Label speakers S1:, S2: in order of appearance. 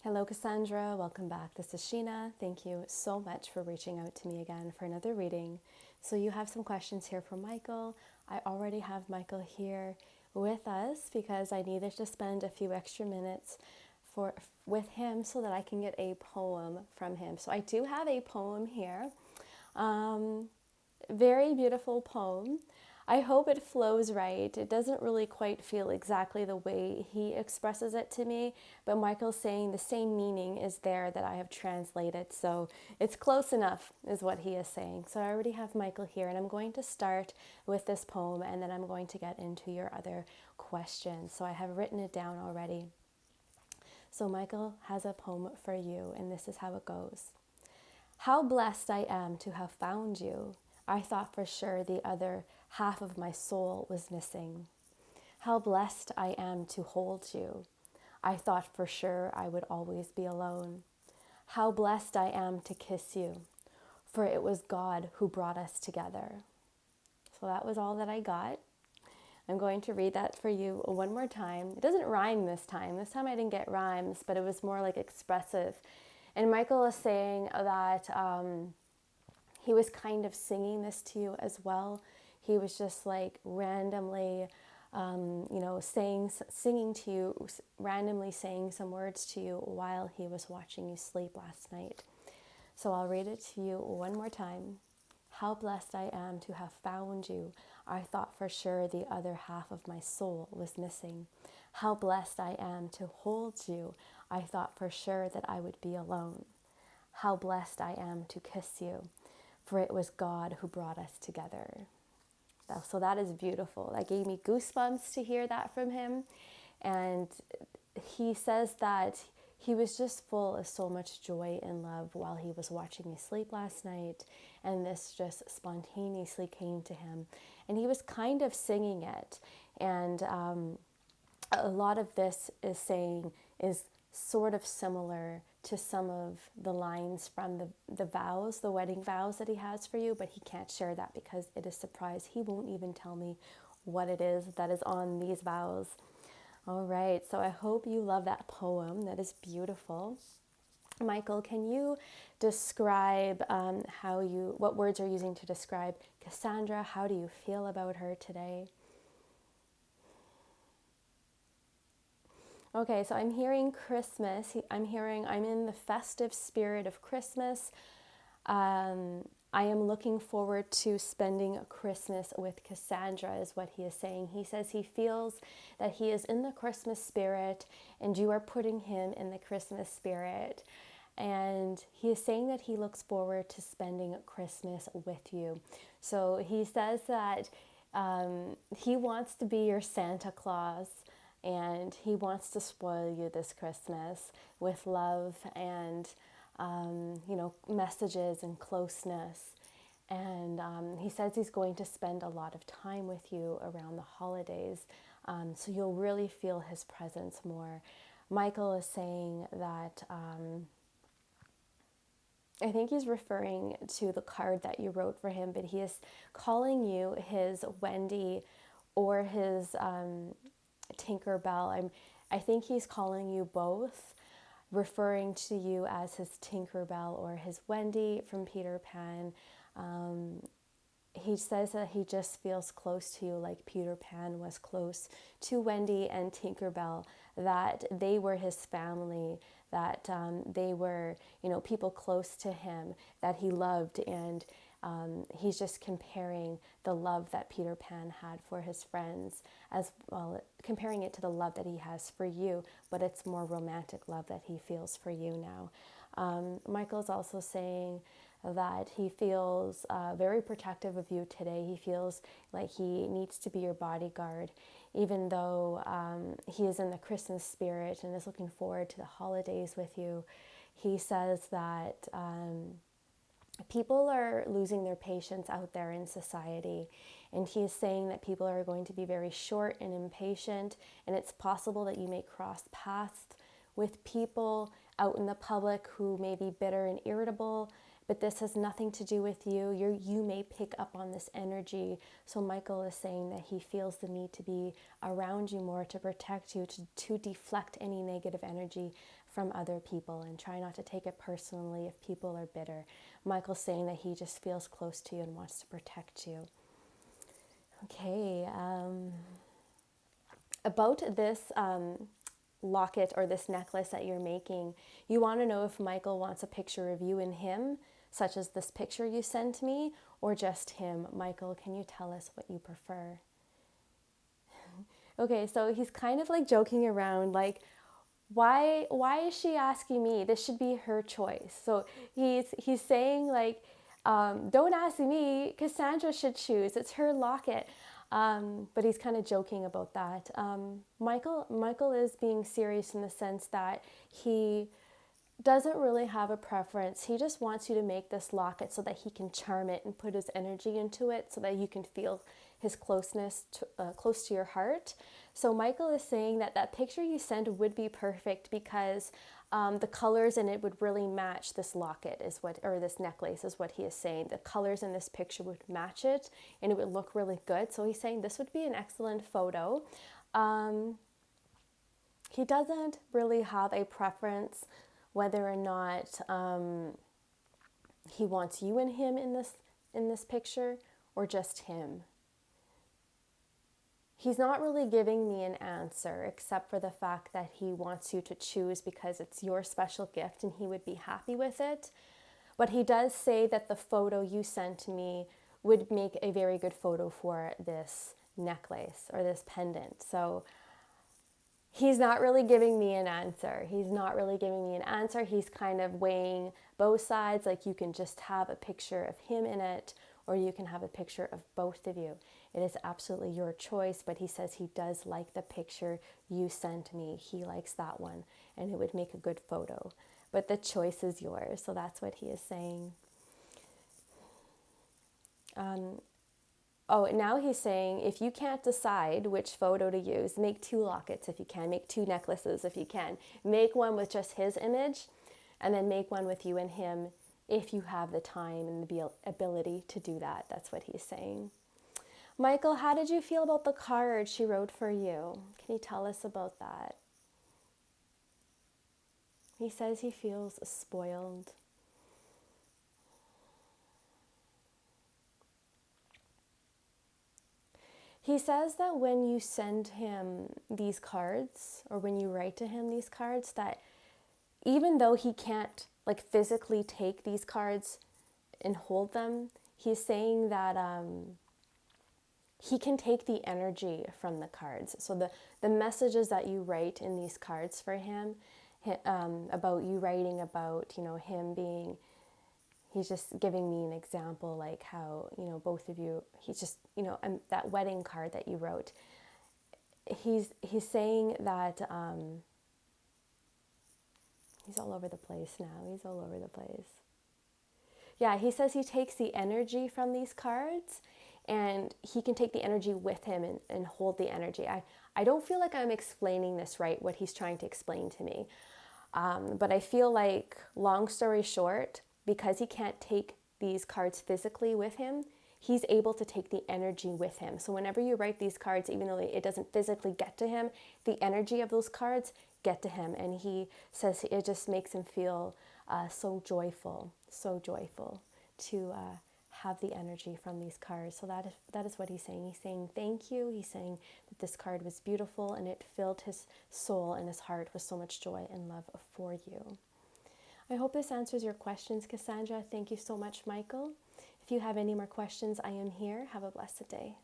S1: Hello, Cassandra. Welcome back. This is Sheena. Thank you so much for reaching out to me again for another reading. So you have some questions here from Michael. I already have Michael here with us because I needed to spend a few extra minutes with him so that I can get a poem from him. So I do have a poem here. Very beautiful poem. I hope it flows right. It doesn't really quite feel exactly the way he expresses it to me, but Michael's saying the same meaning is there that I have translated. So it's close enough is what he is saying. So I already have Michael here, and I'm going to start with this poem, and then I'm going to get into your other questions. So I have written it down already. So Michael has a poem for you, and this is how it goes. How blessed I am to have found you. I thought for sure the other half of my soul was missing. How blessed I am to hold you. I thought for sure I would always be alone. How blessed I am to kiss you, for it was God who brought us together. So that was all that I got. I'm going to read that for you one more time. It doesn't rhyme this time. This time I didn't get rhymes, but it was more like expressive. And Michael is saying that he was kind of singing this to you as well. He was just like randomly, singing to you, randomly saying some words to you while he was watching you sleep last night. So I'll read it to you one more time. How blessed I am to have found you. I thought for sure the other half of my soul was missing. How blessed I am to hold you. I thought for sure that I would be alone. How blessed I am to kiss you, for it was God who brought us together. So that is beautiful. That gave me goosebumps to hear that from him. And he says that he was just full of so much joy and love while he was watching me sleep last night. And this just spontaneously came to him. And he was kind of singing it. And a lot of this is sort of similar to some of the lines from the vows, the wedding vows that he has for you, but he can't share that because it is a surprise. He won't even tell me what it is that is on these vows. All right, so I hope you love that poem. That is beautiful. Michael, can you describe what words you're using to describe Cassandra? How do you feel about her today? Okay, so I'm hearing Christmas. I'm in the festive spirit of Christmas. I am looking forward to spending Christmas with Cassandra, is what he is saying. He says he feels that he is in the Christmas spirit and you are putting him in the Christmas spirit. And he is saying that he looks forward to spending Christmas with you. So he says that he wants to be your Santa Claus. And he wants to spoil you this Christmas with love and, messages and closeness. And he says he's going to spend a lot of time with you around the holidays. So you'll really feel his presence more. Michael is saying that I think he's referring to the card that you wrote for him, but he is calling you his Wendy or his Tinkerbell. I think he's calling you both, referring to you as his Tinkerbell or his Wendy from Peter Pan. He says that he just feels close to you like Peter Pan was close to Wendy and Tinkerbell, that they were his family, that they were, people close to him that he loved, and he's just comparing the love that Peter Pan had for his friends as well, comparing it to the love that he has for you, but it's more romantic love that he feels for you now. Michael's also saying that he feels very protective of you today. He feels like he needs to be your bodyguard, even though he is in the Christmas spirit and is looking forward to the holidays with you. He says that people are losing their patience out there in society, and he is saying that people are going to be very short and impatient, and it's possible that you may cross paths with people out in the public who may be bitter and irritable, but this has nothing to do with you. You may pick up on this energy. So Michael is saying that he feels the need to be around you more, to protect you, to deflect any negative energy from other people, and try not to take it personally if people are bitter. Michael's saying that he just feels close to you and wants to protect you. Okay, about this locket or this necklace that you're making, you want to know if Michael wants a picture of you and him, such as this picture you sent me, or just him. Michael, can you tell us what you prefer? Okay, so he's kind of like joking around, like, why is she asking me? This should be her choice. So he's saying like, don't ask me, Cassandra should choose. It's her locket. But he's kind of joking about that. Michael is being serious in the sense that he doesn't really have a preference. He just wants you to make this locket so that he can charm it and put his energy into it, so that you can feel his closeness close to your heart. So Michael is saying that that picture you sent would be perfect because the colors in it would really match this locket, or this necklace is what he is saying. The colors in this picture would match it and it would look really good. So he's saying this would be an excellent photo. He doesn't really have a preference whether or not he wants you and him in this picture, or just him. He's not really giving me an answer, except for the fact that he wants you to choose because it's your special gift and he would be happy with it. But he does say that the photo you sent me would make a very good photo for this necklace or this pendant. So he's not really giving me an answer. He's kind of weighing both sides. Like, you can just have a picture of him in it, or you can have a picture of both of you. It is absolutely your choice, but he says he does like the picture you sent me. He likes that one, and it would make a good photo. But the choice is yours, so that's what he is saying. Now he's saying if you can't decide which photo to use, make 2 lockets if you can, make 2 necklaces if you can. Make one with just his image, and then make one with you and him if you have the time and the ability to do that. That's what he's saying. Michael, how did you feel about the card she wrote for you? Can you tell us about that? He says he feels spoiled. He says that when you send him these cards, or when you write to him these cards, that even though he can't like physically take these cards and hold them, he's saying that he can take the energy from the cards. So the messages that you write in these cards for him, about you writing about, him being, he's just giving me an example, like how, both of you, he's just, that wedding card that you wrote, he's saying that, he's all over the place now. Yeah, he says he takes the energy from these cards, and he can take the energy with him and hold the energy. I don't feel like I'm explaining this right, what he's trying to explain to me. But I feel like, long story short, because he can't take these cards physically with him, he's able to take the energy with him. So whenever you write these cards, even though it doesn't physically get to him, the energy of those cards get to him. And he says it just makes him feel so joyful to have the energy from these cards. So that is what he's saying. He's saying thank you. He's saying that this card was beautiful and it filled his soul and his heart with so much joy and love for you. I hope this answers your questions, Cassandra. Thank you so much, Michael. If you have any more questions, I am here. Have a blessed day.